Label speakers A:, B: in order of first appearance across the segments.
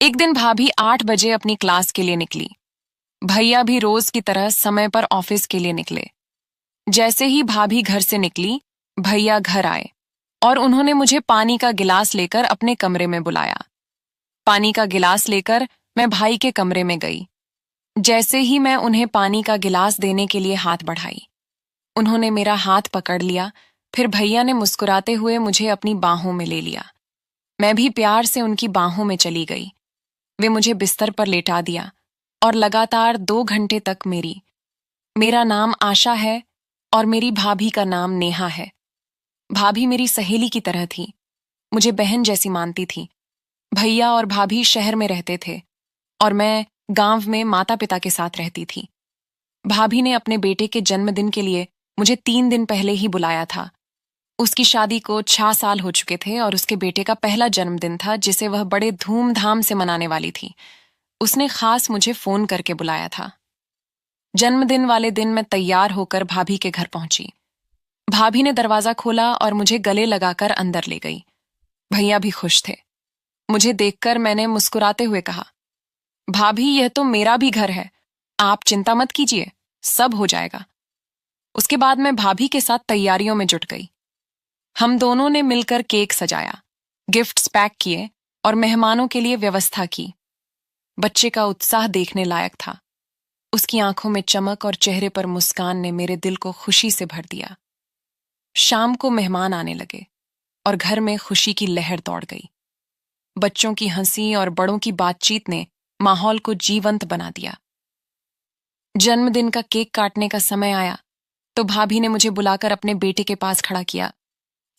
A: एक दिन भाभी 8 बजे अपनी क्लास के लिए निकली। भैया भी रोज की तरह समय पर ऑफिस के लिए निकले। जैसे ही भाभी घर से निकली, भैया घर आए और उन्होंने मुझे पानी का गिलास लेकर अपने कमरे में बुलाया। पानी का गिलास लेकर मैं भाई के कमरे में गई। जैसे ही मैं उन्हें पानी का गिलास देने के लिए हाथ बढ़ाई, उन्होंने मेरा हाथ पकड़ लिया। फिर भैया ने मुस्कुराते हुए मुझे अपनी बाहों में ले लिया। मैं भी प्यार से उनकी बाहों में चली गई। वे मुझे बिस्तर पर लेटा दिया और लगातार 2 घंटे तक मेरा नाम आशा है और मेरी भाभी का नाम नेहा है। भाभी मेरी सहेली की तरह थी, मुझे बहन जैसी मानती थी। भैया और भाभी शहर में रहते थे और मैं गांव में माता पिता के साथ रहती थी। भाभी ने अपने बेटे के जन्मदिन के लिए मुझे 3 दिन पहले ही बुलाया था। उसकी शादी को 6 साल हो चुके थे और उसके बेटे का पहला जन्मदिन था जिसे वह बड़े धूमधाम से मनाने वाली थी। उसने खास मुझे फोन करके बुलाया था। जन्मदिन वाले दिन मैं तैयार होकर भाभी के घर पहुंची। भाभी ने दरवाजा खोला और मुझे गले लगाकर अंदर ले गई। भैया भी खुश थे। मुझे देखकर मैंने मुस्कुराते हुए कहा, भाभी यह तो मेरा भी घर है, आप चिंता मत कीजिए, सब हो जाएगा। उसके बाद मैं भाभी के साथ तैयारियों में जुट गई। हम दोनों ने मिलकर केक सजाया, गिफ्ट्स पैक किए और मेहमानों के लिए व्यवस्था की। बच्चे का उत्साह देखने लायक था। उसकी आंखों में चमक और चेहरे पर मुस्कान ने मेरे दिल को खुशी से भर दिया। शाम को मेहमान आने लगे और घर में खुशी की लहर दौड़ गई। बच्चों की हंसी और बड़ों की बातचीत ने माहौल को जीवंत बना दिया। जन्मदिन का केक काटने का समय आया तो भाभी ने मुझे बुलाकर अपने बेटे के पास खड़ा किया।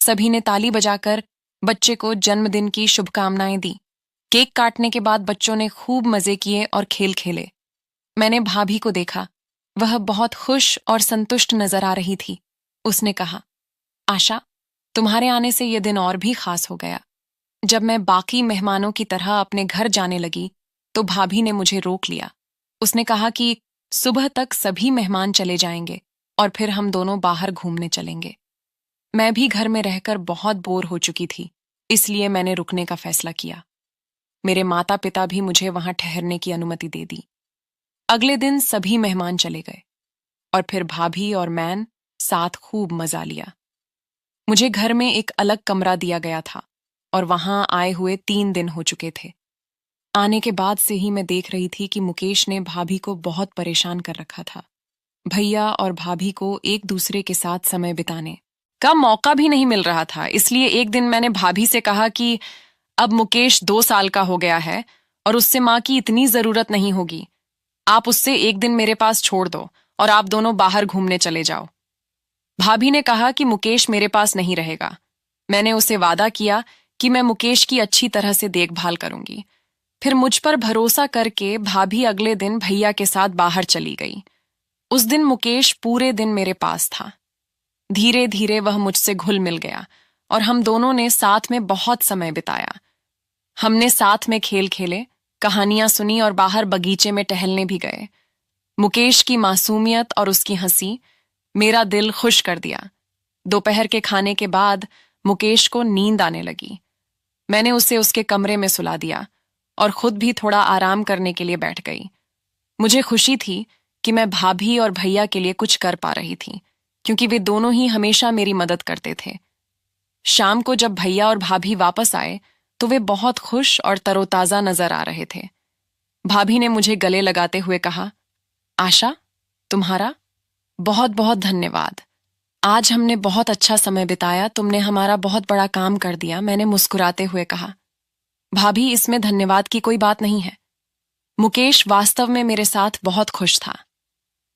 A: सभी ने ताली बजाकर बच्चे को जन्मदिन की शुभकामनाएं दी। केक काटने के बाद बच्चों ने खूब मजे किए और खेल खेले। मैंने भाभी को देखा, वह बहुत खुश और संतुष्ट नजर आ रही थी। उसने कहा, आशा, तुम्हारे आने से यह दिन और भी खास हो गया। जब मैं बाकी मेहमानों की तरह अपने घर जाने लगी तो भाभी ने मुझे रोक लिया। उसने कहा कि सुबह तक सभी मेहमान चले जाएंगे और फिर हम दोनों बाहर घूमने चलेंगे। मैं भी घर में रहकर बहुत बोर हो चुकी थी, इसलिए मैंने रुकने का फैसला किया। मेरे माता पिता भी मुझे वहां ठहरने की अनुमति दे दी। अगले दिन सभी मेहमान चले गए और फिर भाभी और मैं साथ खूब मजा लिया। मुझे घर में एक अलग कमरा दिया गया था और वहां आए हुए 3 दिन हो चुके थे। आने के बाद से ही मैं देख रही थी कि मुकेश ने भाभी को बहुत परेशान कर रखा था। भैया और भाभी को एक दूसरे के साथ समय बिताने का मौका भी नहीं मिल रहा था। इसलिए एक दिन मैंने भाभी से कहा कि अब मुकेश 2 साल का हो गया है और उससे माँ की इतनी जरूरत नहीं होगी। आप उससे एक दिन मेरे पास छोड़ दो और आप दोनों बाहर घूमने चले जाओ। भाभी ने कहा कि मुकेश मेरे पास नहीं रहेगा। मैंने उसे वादा किया कि मैं मुकेश की अच्छी तरह से देखभाल करूंगी। फिर मुझ पर भरोसा करके भाभी अगले दिन भैया के साथ बाहर चली गई। उस दिन मुकेश पूरे दिन मेरे पास था। धीरे धीरे वह मुझसे घुल मिल गया और हम दोनों ने साथ में बहुत समय बिताया। हमने साथ में खेल खेले, कहानियां सुनी और बाहर बगीचे में टहलने भी गए। मुकेश की मासूमियत और उसकी हंसी मेरा दिल खुश कर दिया। दोपहर के खाने के बाद मुकेश को नींद आने लगी। मैंने उसे उसके कमरे में सुला दिया और खुद भी थोड़ा आराम करने के लिए बैठ गई। मुझे खुशी थी कि मैं भाभी और भैया के लिए कुछ कर पा रही थी, क्योंकि वे दोनों ही हमेशा मेरी मदद करते थे। शाम को जब भैया और भाभी वापस आए तो वे बहुत खुश और तरोताजा नजर आ रहे थे। भाभी ने मुझे गले लगाते हुए कहा, आशा, तुम्हारा बहुत बहुत धन्यवाद। आज हमने बहुत अच्छा समय बिताया, तुमने हमारा बहुत बड़ा काम कर दिया। मैंने मुस्कुराते हुए कहा, भाभी, इसमें धन्यवाद की कोई बात नहीं है। मुकेश वास्तव में मेरे साथ बहुत खुश था।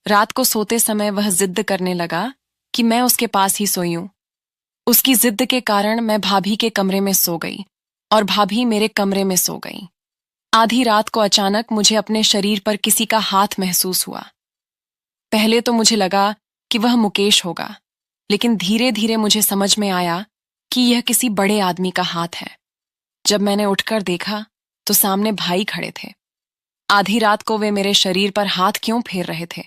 A: रात को सोते समय वह जिद करने लगा कि मैं उसके पास ही सोऊं। उसकी जिद के कारण मैं भाभी के कमरे में सो गई और भाभी मेरे कमरे में सो गई। आधी रात को अचानक मुझे अपने शरीर पर किसी का हाथ महसूस हुआ। पहले तो मुझे लगा कि वह मुकेश होगा, लेकिन धीरे धीरे मुझे समझ में आया कि यह किसी बड़े आदमी का हाथ है। जब मैंने उठकर देखा तो सामने भाई खड़े थे। आधी रात को वे मेरे शरीर पर हाथ क्यों फेर रहे थे,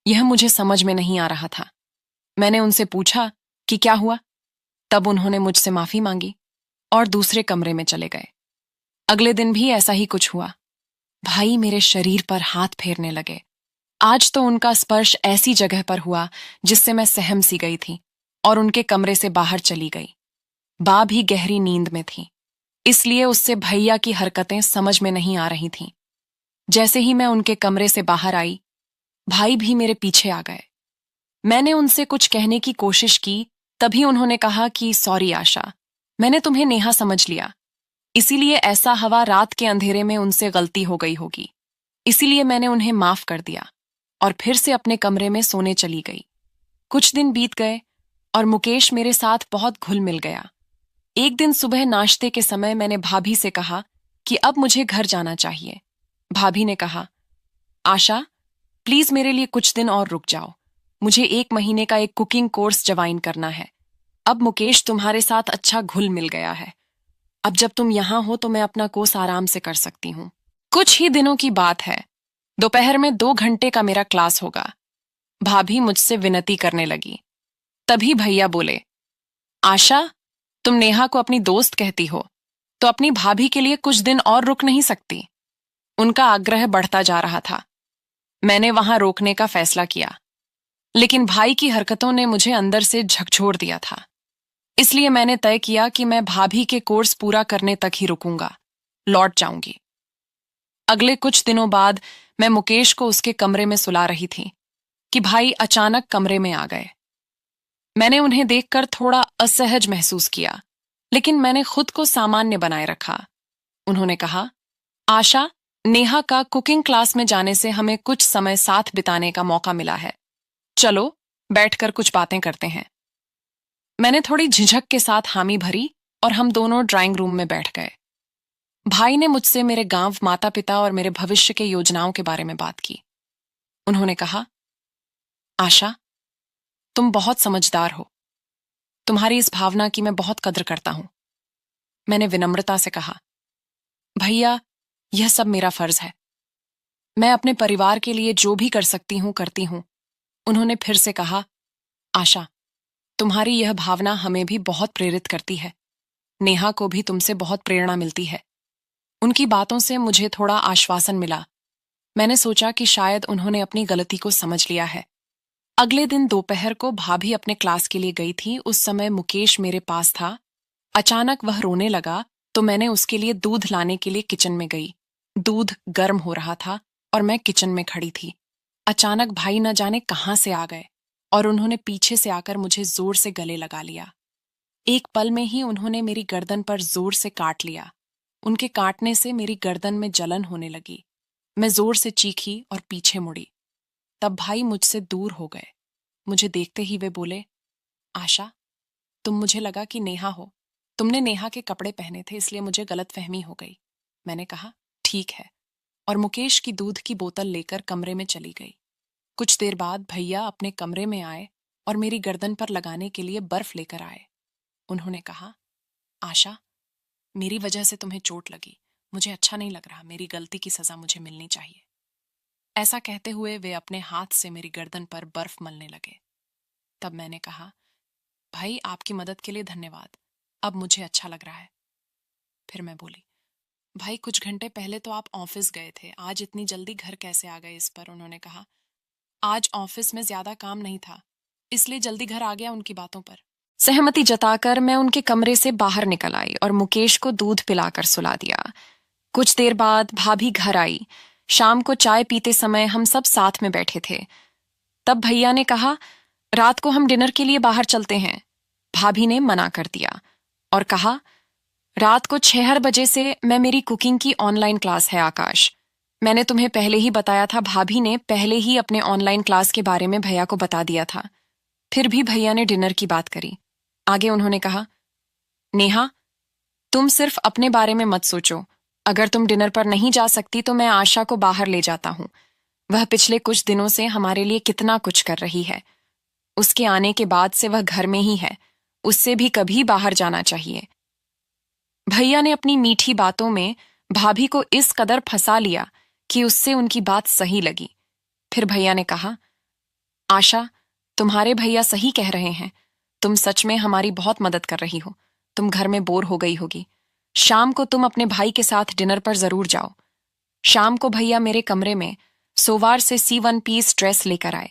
A: यह मुझे समझ में नहीं आ रहा था। मैंने उनसे पूछा कि क्या हुआ। तब उन्होंने मुझसे माफी मांगी और दूसरे कमरे में चले गए। अगले दिन भी ऐसा ही कुछ हुआ। भाई मेरे शरीर पर हाथ फेरने लगे। आज तो उनका स्पर्श ऐसी जगह पर हुआ जिससे मैं सहम सी गई थी और उनके कमरे से बाहर चली गई। बा भी गहरी नींद में थी, इसलिए उससे भैया की हरकतें समझ में नहीं आ रही थीं। जैसे ही मैं उनके कमरे से बाहर आई, भाई भी मेरे पीछे आ गए। मैंने उनसे कुछ कहने की कोशिश की, तभी उन्होंने कहा कि सॉरी आशा, मैंने तुम्हें नेहा समझ लिया, इसीलिए ऐसा हवा रात के अंधेरे में उनसे गलती हो गई होगी, इसीलिए मैंने उन्हें माफ कर दिया और फिर से अपने कमरे में सोने चली गई। कुछ दिन बीत गए और मुकेश मेरे साथ बहुत घुल मिल गया। एक दिन सुबह नाश्ते के समय मैंने भाभी से कहा कि अब मुझे घर जाना चाहिए। भाभी ने कहा, आशा प्लीज मेरे लिए कुछ दिन और रुक जाओ, मुझे 1 महीने का एक कुकिंग कोर्स ज्वाइन करना है। अब मुकेश तुम्हारे साथ अच्छा घुल मिल गया है, अब जब तुम यहां हो तो मैं अपना कोर्स आराम से कर सकती हूँ। कुछ ही दिनों की बात है, दोपहर में 2 घंटे का मेरा क्लास होगा। भाभी मुझसे विनती करने लगी। तभी भैया बोले, आशा तुम नेहा को अपनी दोस्त कहती हो, तो अपनी भाभी के लिए कुछ दिन और रुक नहीं सकती? उनका आग्रह बढ़ता जा रहा था। मैंने वहां रोकने का फैसला किया, लेकिन भाई की हरकतों ने मुझे अंदर से झकझोर दिया था। इसलिए मैंने तय किया कि मैं भाभी के कोर्स पूरा करने तक ही रुकूंगा, लौट जाऊंगी। अगले कुछ दिनों बाद मैं मुकेश को उसके कमरे में सुला रही थी कि भाई अचानक कमरे में आ गए। मैंने उन्हें देखकर थोड़ा असहज महसूस किया, लेकिन मैंने खुद को सामान्य बनाए रखा। उन्होंने कहा, आशा, नेहा का कुकिंग क्लास में जाने से हमें कुछ समय साथ बिताने का मौका मिला है, चलो बैठकर कुछ बातें करते हैं। मैंने थोड़ी झिझक के साथ हामी भरी और हम दोनों ड्राइंग रूम में बैठ गए। भाई ने मुझसे मेरे गांव, माता पिता और मेरे भविष्य के योजनाओं के बारे में बात की। उन्होंने कहा, आशा तुम बहुत समझदार हो, तुम्हारी इस भावना की मैं बहुत कद्र करता हूं। मैंने विनम्रता से कहा, भैया यह सब मेरा फर्ज है, मैं अपने परिवार के लिए जो भी कर सकती हूं करती हूं। उन्होंने फिर से कहा, आशा तुम्हारी यह भावना हमें भी बहुत प्रेरित करती है, नेहा को भी तुमसे बहुत प्रेरणा मिलती है। उनकी बातों से मुझे थोड़ा आश्वासन मिला। मैंने सोचा कि शायद उन्होंने अपनी गलती को समझ लिया है। अगले दिन दोपहर को भाभी अपने क्लास के लिए गई थी। उस समय मुकेश मेरे पास था। अचानक वह रोने लगा तो मैंने उसके लिए दूध लाने के लिए किचन में गई। दूध गर्म हो रहा था और मैं किचन में खड़ी थी। अचानक भाई न जाने कहां से आ गए और उन्होंने पीछे से आकर मुझे जोर से गले लगा लिया। एक पल में ही उन्होंने मेरी गर्दन पर जोर से काट लिया। उनके काटने से मेरी गर्दन में जलन होने लगी। मैं जोर से चीखी और पीछे मुड़ी। तब भाई मुझसे दूर हो गए। मुझे देखते ही वे बोले, आशा तुम, मुझे लगा कि नेहा हो, तुमने नेहा के कपड़े पहने थे इसलिए मुझे गलतफहमी हो गई। मैंने कहा, ठीक है, और मुकेश की दूध की बोतल लेकर कमरे में चली गई। कुछ देर बाद भैया अपने कमरे में आए और मेरी गर्दन पर लगाने के लिए बर्फ लेकर आए। उन्होंने कहा, आशा मेरी वजह से तुम्हें चोट लगी, मुझे अच्छा नहीं लग रहा, मेरी गलती की सजा मुझे मिलनी चाहिए। ऐसा कहते हुए वे अपने हाथ से मेरी गर्दन पर बर्फ मलने लगे। तब मैंने कहा, भाई आपकी मदद के लिए धन्यवाद, अब मुझे अच्छा लग रहा है। फिर मैं बोली, भाई कुछ घंटे पहले तो आप ऑफिस गए थे, आज इतनी जल्दी घर कैसे आ गए? इस पर उन्होंने कहा, आज ऑफिस में ज्यादा काम नहीं था, इसलिए जल्दी घर आ गया उनकी बातों पर। सहमति जताकर मैं उनके कमरे से बाहर निकल आई और मुकेश को दूध पिलाकर सुला दिया। कुछ देर बाद भाभी घर आई। शाम को चाय पीते समय हम सब साथ में बैठे थे। तब भैया ने कहा, रात को हम डिनर के लिए बाहर चलते हैं। भाभी ने मना कर दिया और कहा, रात को 6 बजे से मैं मेरी कुकिंग की ऑनलाइन क्लास है आकाश। मैंने तुम्हें पहले ही बताया था। भाभी ने पहले ही अपने ऑनलाइन क्लास के बारे में भैया को बता दिया था। फिर भी भैया ने डिनर की बात करी। आगे उन्होंने कहा, नेहा तुम सिर्फ अपने बारे में मत सोचो, अगर तुम डिनर पर नहीं जा सकती तो मैं आशा को बाहर ले जाता हूं। वह पिछले कुछ दिनों से हमारे लिए कितना कुछ कर रही है। उसके आने के बाद से वह घर में ही है, उससे भी कभी बाहर जाना चाहिए। भैया ने अपनी मीठी बातों में भाभी को इस कदर फंसा लिया कि उससे उनकी बात सही लगी। फिर भैया ने कहा, आशा तुम्हारे भैया सही कह रहे हैं, तुम सच में हमारी बहुत मदद कर रही हो। तुम घर में बोर हो गई होगी, शाम को तुम अपने भाई के साथ डिनर पर जरूर जाओ। शाम को भैया मेरे कमरे में सोवार से C1 पीस ड्रेस लेकर आए।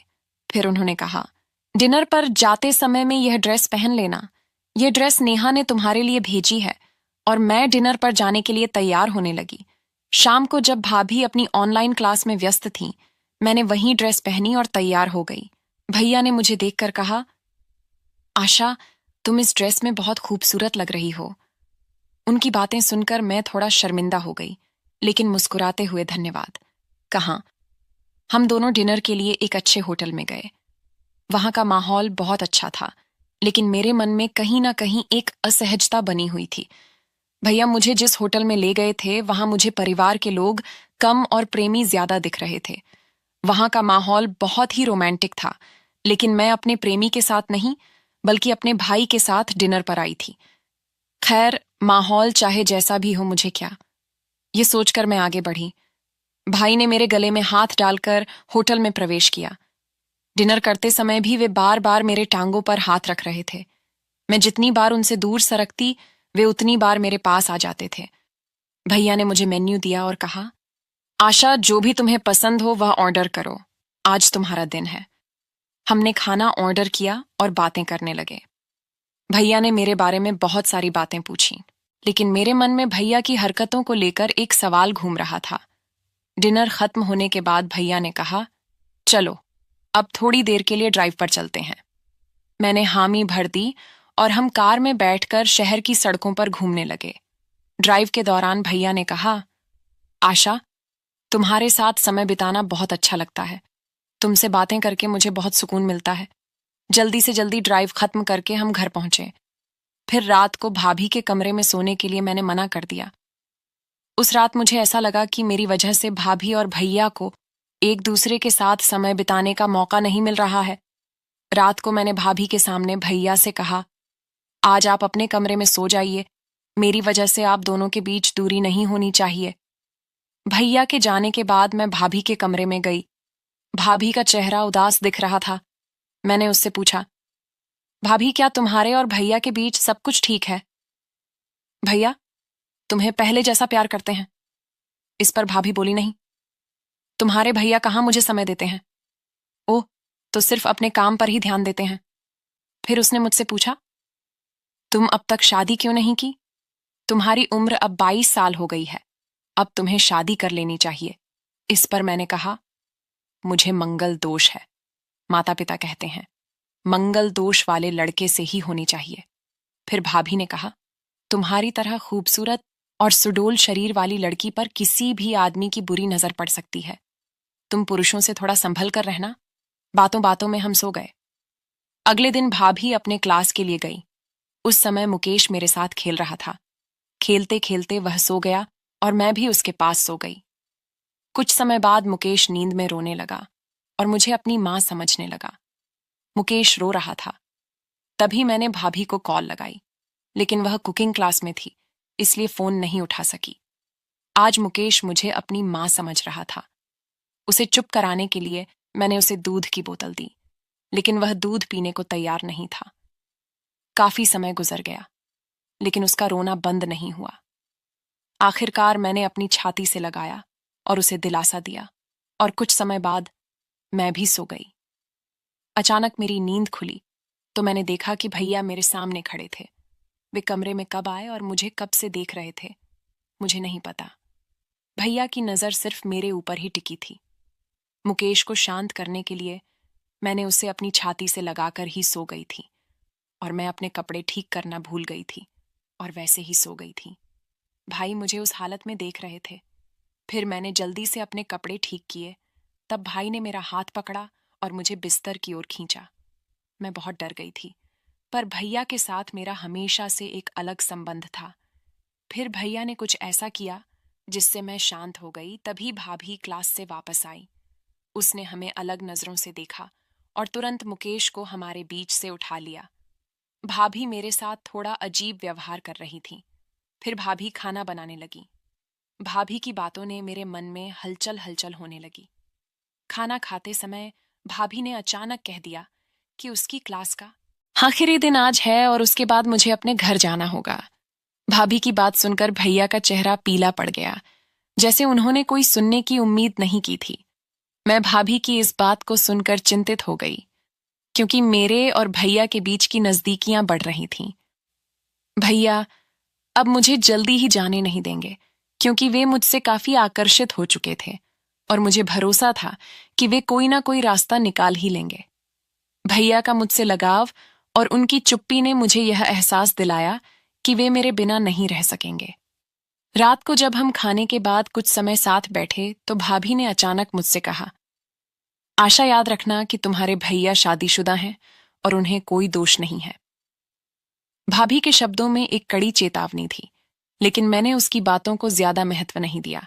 A: फिर उन्होंने कहा, डिनर पर जाते समय में यह ड्रेस पहन लेना। यह ड्रेस नेहा ने तुम्हारे लिए भेजी है। और मैं डिनर पर जाने के लिए तैयार होने लगी। शाम को जब भाभी अपनी ऑनलाइन क्लास में व्यस्त थी, मैंने वही ड्रेस पहनी और तैयार हो गई। भैया ने मुझे देखकर कहा, आशा, तुम इस ड्रेस में बहुत खूबसूरत लग रही हो। उनकी बातें सुनकर मैं थोड़ा शर्मिंदा हो गई, लेकिन मुस्कुराते हुए धन्यवाद कहा। हम दोनों डिनर के लिए एक अच्छे होटल में गए। वहां का माहौल बहुत अच्छा था, लेकिन मेरे मन में कहीं ना कहीं एक असहजता बनी हुई थी। भैया मुझे जिस होटल में ले गए थे, वहां मुझे परिवार के लोग कम और प्रेमी ज्यादा दिख रहे थे। वहां का माहौल बहुत ही रोमांटिक था, लेकिन मैं अपने प्रेमी के साथ नहीं, बल्कि अपने भाई के साथ डिनर पर आई थी। खैर, माहौल चाहे जैसा भी हो, मुझे क्या, ये सोचकर मैं आगे बढ़ी। भाई ने मेरे गले में हाथ डालकर होटल में प्रवेश किया। डिनर करते समय भी वे बार बार मेरे टांगों पर हाथ रख रहे थे। मैं जितनी बार उनसे दूर सरकती, वे उतनी बार मेरे पास आ जाते थे। भैया ने मुझे मेन्यू दिया और कहा, आशा, जो भी तुम्हें पसंद हो वह ऑर्डर करो। आज तुम्हारा दिन है। हमने खाना ऑर्डर किया और बातें करने लगे। भैया ने मेरे बारे में बहुत सारी बातें पूछी, लेकिन मेरे मन में भैया की हरकतों को लेकर एक सवाल घूम रहा था। डिनर खत्म होने के बाद भैया ने कहा, चलो अब थोड़ी देर के लिए ड्राइव पर चलते हैं। मैंने हामी भर दी और हम कार में बैठकर शहर की सड़कों पर घूमने लगे। ड्राइव के दौरान भैया ने कहा, आशा, तुम्हारे साथ समय बिताना बहुत अच्छा लगता है। तुमसे बातें करके मुझे बहुत सुकून मिलता है। जल्दी से जल्दी ड्राइव खत्म करके हम घर पहुंचे। फिर रात को भाभी के कमरे में सोने के लिए मैंने मना कर दिया। उस रात मुझे ऐसा लगा कि मेरी वजह से भाभी और भैया को एक दूसरे के साथ समय बिताने का मौका नहीं मिल रहा है। रात को मैंने भाभी के सामने भैया से कहा, आज आप अपने कमरे में सो जाइए। मेरी वजह से आप दोनों के बीच दूरी नहीं होनी चाहिए। भैया के जाने के बाद मैं भाभी के कमरे में गई। भाभी का चेहरा उदास दिख रहा था। मैंने उससे पूछा, भाभी, क्या तुम्हारे और भैया के बीच सब कुछ ठीक है? भैया तुम्हें पहले जैसा प्यार करते हैं। इस पर भाभी बोली, नहीं। तुम्हारे भैया कहाँ मुझे समय देते हैं। ओह, तो सिर्फ अपने काम पर ही ध्यान देते हैं। फिर उसने मुझसे पूछा, तुम अब तक शादी क्यों नहीं की? तुम्हारी उम्र अब 22 साल हो गई है। अब तुम्हें शादी कर लेनी चाहिए। इस पर मैंने कहा, मुझे मंगल दोष है। माता पिता कहते हैं मंगल दोष वाले लड़के से ही होनी चाहिए। फिर भाभी ने कहा, तुम्हारी तरह खूबसूरत और सुडोल शरीर वाली लड़की पर किसी भी आदमी की बुरी नजर पड़ सकती है। तुम पुरुषों से थोड़ा संभल कर रहना। बातों बातों में हम सो गए। अगले दिन भाभी अपने क्लास के लिए गई। उस समय मुकेश मेरे साथ खेल रहा था। खेलते खेलते वह सो गया और मैं भी उसके पास सो गई। कुछ समय बाद मुकेश नींद में रोने लगा और मुझे अपनी मां समझने लगा। मुकेश रो रहा था। तभी मैंने भाभी को कॉल लगाई, लेकिन वह कुकिंग क्लास में थी, इसलिए फोन नहीं उठा सकी। आज मुकेश मुझे अपनी मां समझ रहा था। उसे चुप कराने के लिए मैंने उसे दूध की बोतल दी, लेकिन वह दूध पीने को तैयार नहीं था। काफी समय गुजर गया, लेकिन उसका रोना बंद नहीं हुआ। आखिरकार मैंने अपनी छाती से लगाया और उसे दिलासा दिया, और कुछ समय बाद मैं भी सो गई। अचानक मेरी नींद खुली तो मैंने देखा कि भैया मेरे सामने खड़े थे। वे कमरे में कब आए और मुझे कब से देख रहे थे, मुझे नहीं पता। भैया की नजर सिर्फ मेरे ऊपर ही टिकी थी। मुकेश को शांत करने के लिए मैंने उसे अपनी छाती से लगाकर ही सो गई थी, और मैं अपने कपड़े ठीक करना भूल गई थी और वैसे ही सो गई थी। भाई मुझे उस हालत में देख रहे थे। फिर मैंने जल्दी से अपने कपड़े ठीक किए। तब भाई ने मेरा हाथ पकड़ा और मुझे बिस्तर की ओर खींचा। मैं बहुत डर गई थी, पर भैया के साथ मेरा हमेशा से एक अलग संबंध था। फिर भैया ने कुछ ऐसा किया जिससे मैं शांत हो गई। तभी भाभी क्लास से वापस आई। उसने हमें अलग नजरों से देखा और तुरंत मुकेश को हमारे बीच से उठा लिया। भाभी मेरे साथ थोड़ा अजीब व्यवहार कर रही थी। फिर भाभी खाना बनाने लगी। भाभी की बातों ने मेरे मन में हलचल हलचल होने लगी। खाना खाते समय भाभी ने अचानक कह दिया कि उसकी क्लास का आखिरी दिन आज है और उसके बाद मुझे अपने घर जाना होगा। भाभी की बात सुनकर भैया का चेहरा पीला पड़ गया, जैसे उन्होंने कोई सुनने की उम्मीद नहीं की थी। मैं भाभी की इस बात को सुनकर चिंतित हो गई, क्योंकि मेरे और भैया के बीच की नजदीकियां बढ़ रही थीं। भैया अब मुझे जल्दी ही जाने नहीं देंगे, क्योंकि वे मुझसे काफी आकर्षित हो चुके थे और मुझे भरोसा था कि वे कोई ना कोई रास्ता निकाल ही लेंगे। भैया का मुझसे लगाव और उनकी चुप्पी ने मुझे यह एहसास दिलाया कि वे मेरे बिना नहीं रह सकेंगे। रात को जब हम खाने के बाद कुछ समय साथ बैठे तो भाभी ने अचानक मुझसे कहा, आशा, याद रखना कि तुम्हारे भैया शादीशुदा हैं और उन्हें कोई दोष नहीं है। भाभी के शब्दों में एक कड़ी चेतावनी थी, लेकिन मैंने उसकी बातों को ज्यादा महत्व नहीं दिया।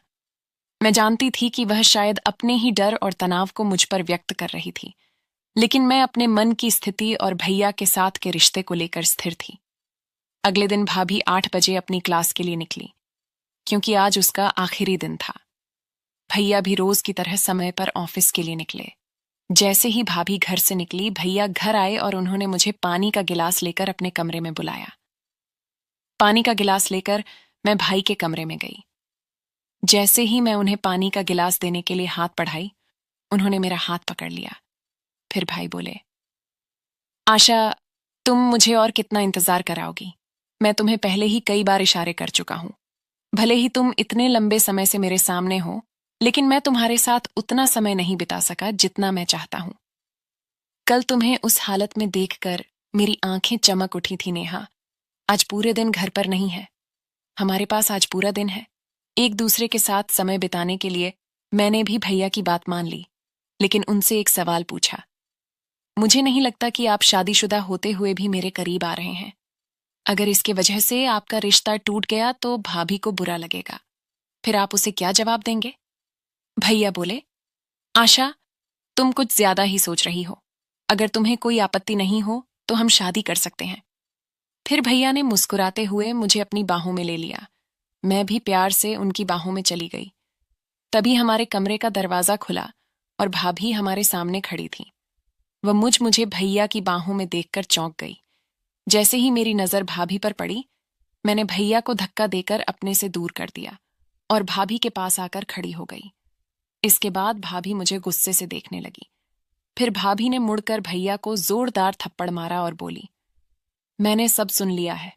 A: मैं जानती थी कि वह शायद अपने ही डर और तनाव को मुझ पर व्यक्त कर रही थी, लेकिन मैं अपने मन की स्थिति और भैया के साथ के रिश्ते को लेकर स्थिर थी। अगले दिन भाभी 8 बजे अपनी क्लास के लिए निकली, क्योंकि आज उसका आखिरी दिन था। भैया भी रोज की तरह समय पर ऑफिस के लिए निकले। जैसे ही भाभी घर से निकली, भैया घर आए और उन्होंने मुझे पानी का गिलास लेकर अपने कमरे में बुलाया। पानी का गिलास लेकर मैं भाई के कमरे में गई। जैसे ही मैं उन्हें पानी का गिलास देने के लिए हाथ बढ़ाई, उन्होंने मेरा हाथ पकड़ लिया। फिर भाई बोले, आशा, तुम मुझे और कितना इंतजार कराओगी? मैं तुम्हें पहले ही कई बार इशारे कर चुका हूं। भले ही तुम इतने लंबे समय से मेरे सामने हो, लेकिन मैं तुम्हारे साथ उतना समय नहीं बिता सका जितना मैं चाहता हूं। कल तुम्हें उस हालत में देखकर मेरी आंखें चमक उठी थी नेहा। आज पूरे दिन घर पर नहीं है। हमारे पास आज पूरा दिन है। एक दूसरे के साथ समय बिताने के लिए मैंने भी भैया की बात मान ली, लेकिन उनसे एक सवाल पूछा। मुझे नहीं लगता कि आप शादीशुदा होते हुए भी मेरे करीब आ रहे हैं। अगर इसके वजह से आपका रिश्ता टूट गया तो भाभी को बुरा लगेगा। फिर आप उसे क्या जवाब देंगे? भैया बोले, आशा, तुम कुछ ज्यादा ही सोच रही हो। अगर तुम्हें कोई आपत्ति नहीं हो तो हम शादी कर सकते हैं। फिर भैया ने मुस्कुराते हुए मुझे अपनी बाहों में ले लिया। मैं भी प्यार से उनकी बाहों में चली गई। तभी हमारे कमरे का दरवाजा खुला और भाभी हमारे सामने खड़ी थी। वह मुझे भैया की बाहों में देखकर चौंक गई। जैसे ही मेरी नजर भाभी पर पड़ी, मैंने भैया को धक्का देकर अपने से दूर कर दिया और भाभी के पास आकर खड़ी हो गई। इसके बाद भाभी मुझे गुस्से से देखने लगी। फिर भाभी ने मुड़कर भैया को जोरदार थप्पड़ मारा और बोली, मैंने सब सुन लिया है।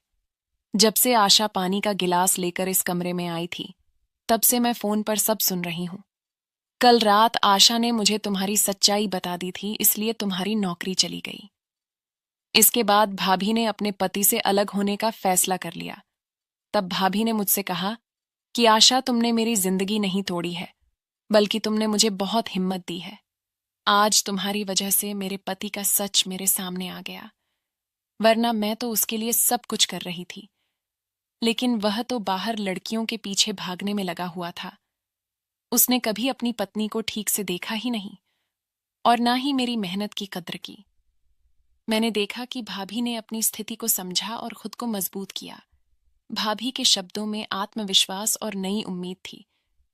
A: जब से आशा पानी का गिलास लेकर इस कमरे में आई थी, तब से मैं फोन पर सब सुन रही हूं। कल रात आशा ने मुझे तुम्हारी सच्चाई बता दी थी, इसलिए तुम्हारी नौकरी चली गई। इसके बाद भाभी ने अपने पति से अलग होने का फैसला कर लिया। तब भाभी ने मुझसे कहा कि आशा, तुमने मेरी जिंदगी नहीं तोड़ी है, बल्कि तुमने मुझे बहुत हिम्मत दी है। आज तुम्हारी वजह से मेरे पति का सच मेरे सामने आ गया, वरना मैं तो उसके लिए सब कुछ कर रही थी। लेकिन वह तो बाहर लड़कियों के पीछे भागने में लगा हुआ था। उसने कभी अपनी पत्नी को ठीक से देखा ही नहीं और ना ही मेरी मेहनत की कद्र की। मैंने देखा कि भाभी ने अपनी स्थिति को समझा और खुद को मजबूत किया। भाभी के शब्दों में आत्मविश्वास और नई उम्मीद थी,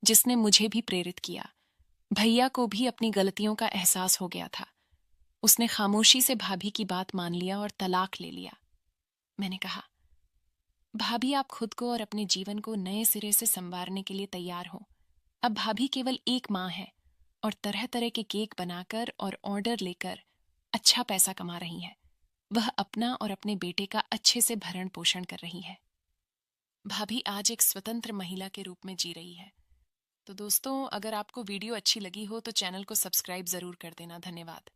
A: जिसने मुझे भी प्रेरित किया। भैया को भी अपनी गलतियों का एहसास हो गया था। उसने खामोशी से भाभी की बात मान लिया और तलाक ले लिया। मैंने कहा, भाभी, आप खुद को और अपने जीवन को नए सिरे से संवारने के लिए तैयार हो। अब भाभी केवल एक माँ है और तरह तरह के केक बनाकर और ऑर्डर लेकर अच्छा पैसा कमा रही है। वह अपना और अपने बेटे का अच्छे से भरण पोषण कर रही है। भाभी आज एक स्वतंत्र महिला के रूप में जी रही है। तो दोस्तों, अगर आपको वीडियो अच्छी लगी हो तो चैनल को सब्सक्राइब जरूर कर देना। धन्यवाद।